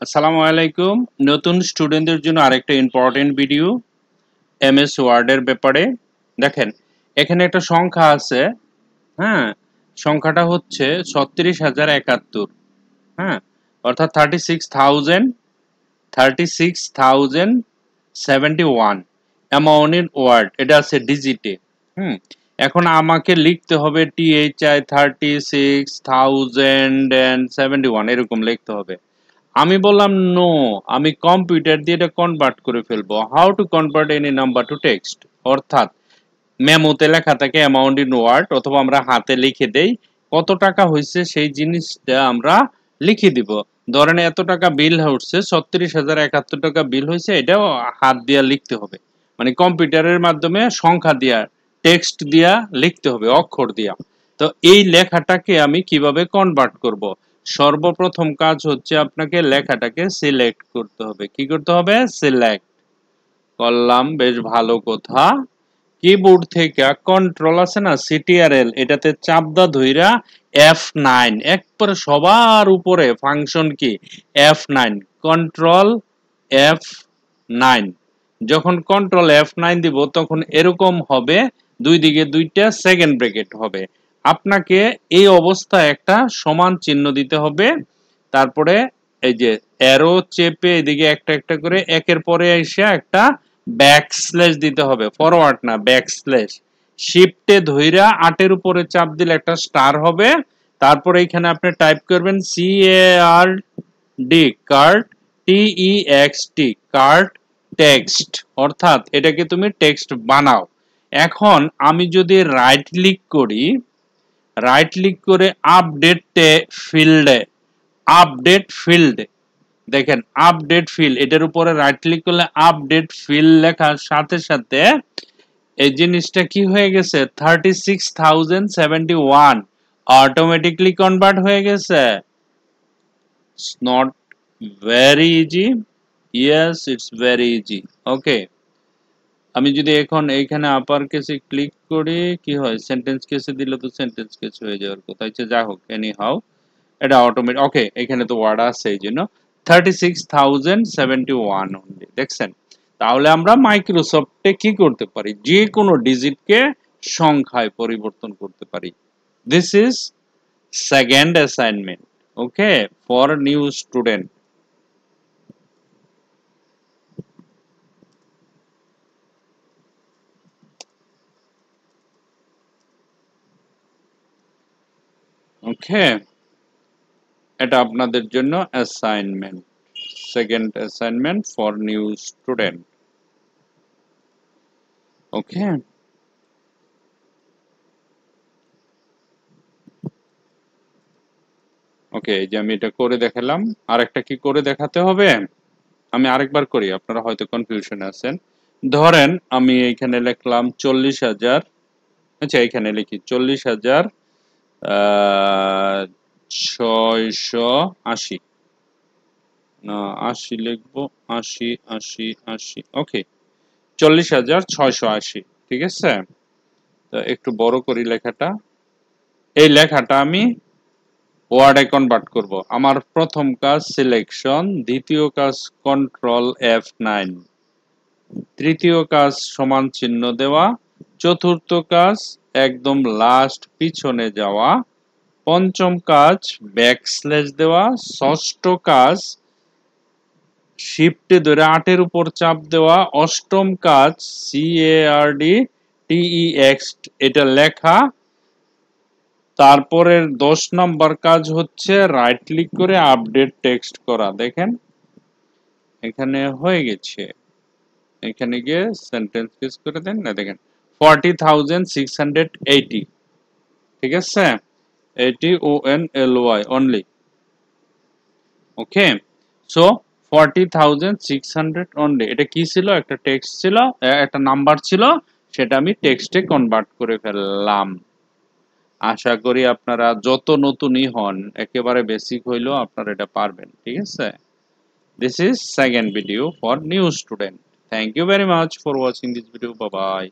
আসসালামু আলাইকুম। নতুন স্টুডেন্টদের জন্য আরেকটা ইম্পর্টেন্ট ভিডিও এমএস ওয়ার্ডের ব্যাপারে। দেখেন, এখানে একটা সংখ্যা আছে। হ্যাঁ, সংখ্যাটা হচ্ছে ৩৬,০৭১। হ্যাঁ, অর্থাৎ 36,071 অ্যামাউন্ট ইন ওয়ার্ড, এটা আছে ডিজিটে। হুম, এখন আমাকে লিখতে হবে THI 36,071 এরকম লিখতে হবে। আমি বললাম নো, আমি কম্পিউটার দিয়ে এটা কনভার্ট করে ফেলবো। How to convert any number to text, অর্থাৎ মেমোতে লেখা থাকে অ্যামাউন্ট ইন ওয়ার্ড, অথবা আমরা হাতে লিখে দেই কত টাকা হয়েছে সেই জিনিসটা আমরা লিখে দিব। ধরেন এত টাকা বিল হচ্ছে, ৩৬,০৭১ টাকা বিল হয়েছে, এটাও হাত দিয়া লিখতে হবে। মানে কম্পিউটারের মাধ্যমে সংখ্যা দিয়া, টেক্সট দিয়া লিখতে হবে, অক্ষর দিয়া। তো এই লেখাটাকে আমি কিভাবে কনভার্ট করব? সর্বপ্রথম কাজ হচ্ছে আপনাকে লেখাটাকে সিলেক্ট করতে হবে। কি করতে হবে? সিলেক্ট করলাম, বেশ ভালো কথা। কিবোর্ড থেকে কন্ট্রোল আছে না, সিটিআরএল, এটাতে চাপ দা ধইরা F9, একবারে সবার উপরে ফাংশন কি F9, কন্ট্রোল F9। যখন কন্ট্রোল F9 দিব তখন এরকম হবে, দুই দিকে দুইটা সেকেন্ড ব্র্যাকেট হবে। আপনাকে এই অবস্থায় একটা সমান চিহ্ন দিতে হবে। তারপরে এই যে অ্যারো চেপে এদিকে একটা একটা করে একের পরে এসে একটা ব্যাকস্ল্যাশ দিতে হবে, ফরওয়ার্ড না, ব্যাকস্ল্যাশ। শিফটে ধইরা 8 এর উপরে চাপ দিলে একটা স্টার হবে। তারপরে এখানে আপনি টাইপ করবেন CARD, card, TEXT, card text, অর্থাৎ এটাকে তুমি টেক্সট বানাও। এখন আমি যদি রাইট ক্লিক করি, রাইট ক্লিক করে আপডেট ফিল্ডে দেখেন, আপডেট ফিল্ড, এটার উপরে রাইট ক্লিক করলে আপডেট ফিল্ড লেখার সাথে সাথে এই জিনিসটা কি হয়ে গেছে, 36,071 অটোমেটিকলি কনভার্ট হয়ে গেছে। It's not very easy. Yes, it's very easy. Okay. আমি যদি এখন এইখানে আপার কেসে ক্লিক করি, কি হয়, সেন্টেন্স কেসে দিলে তো সেন্টেন্স কেস হয়ে যাওয়ার কথা। আচ্ছা, যা হোক, এনি হাউ, এটা অটোমেটিক। ওকে, এখানে তো ওয়ার্ড আছে, এই জন্য 36,071 অনলি। দেখছেন? তাহলে আমরা মাইক্রোসফটে কি করতে পারি, যে কোনো ডিজিটকে সংখ্যায় পরিবর্তন করতে পারি। This is second assignment, okay, for new student. Okay, এটা আপনাদের জন্য assignment, second assignment for new student. Okay, okay, এই যে আমি এটা করে দেখালাম। আরেকটা কি করে দেখাতে হবে, আমি আরেকবার করি, আপনারা হয়তো কনফিউশনে আছেন। ধরেন আমি এইখানে লিখলাম 40,000, আচ্ছা এখানে লিখি 40,680, না 80 লিখবো, 80 80 80, ওকে, 40,680, ঠিক আছে। তো একটু বড় করি লেখাটা। এই লেখাটা আমি ওয়ার্ডে কনভার্ট করব। আমার প্রথম কাজ সিলেকশন, দ্বিতীয় কাজ কন্ট্রোল F9, তৃতীয় কাজ সমান চিহ্ন দেওয়া, চতুর্থ কাজ একদম লাস্ট পিছনে যাওয়া, পঞ্চম কাজ ব্যাকস্ল্যাশ দেওয়া, ষষ্ঠ কাজ শিফটে ধরে 8-এর উপর চাপ দেওয়া, অষ্টম কাজ CARD, এটা লেখা। তারপরের 10 নম্বর কাজ হচ্ছে রাইট ক্লিক করে আপডেট টেক্সট করা। দেখেন এখানে হয়ে গেছে, এখানে গিয়ে সেন্টেন্স কেস করে দেন না, দেখেন 40,680, ঠিক আছে, 80 ONLY অনলি। ওকে, সো 40,600 অনলি। এটা কি ছিল, একটা টেক্সট ছিল, একটা নাম্বার ছিল, সেটা আমি টেক্সটে কনভার্ট করে ফেললাম। আশা করি আপনারা যত নতুনই হন, একেবারে বেসিক হইলেও আপনারা এটা পারবেন, ঠিক আছে। This is second video for new student. Thank you very much for watching this video. Bye bye.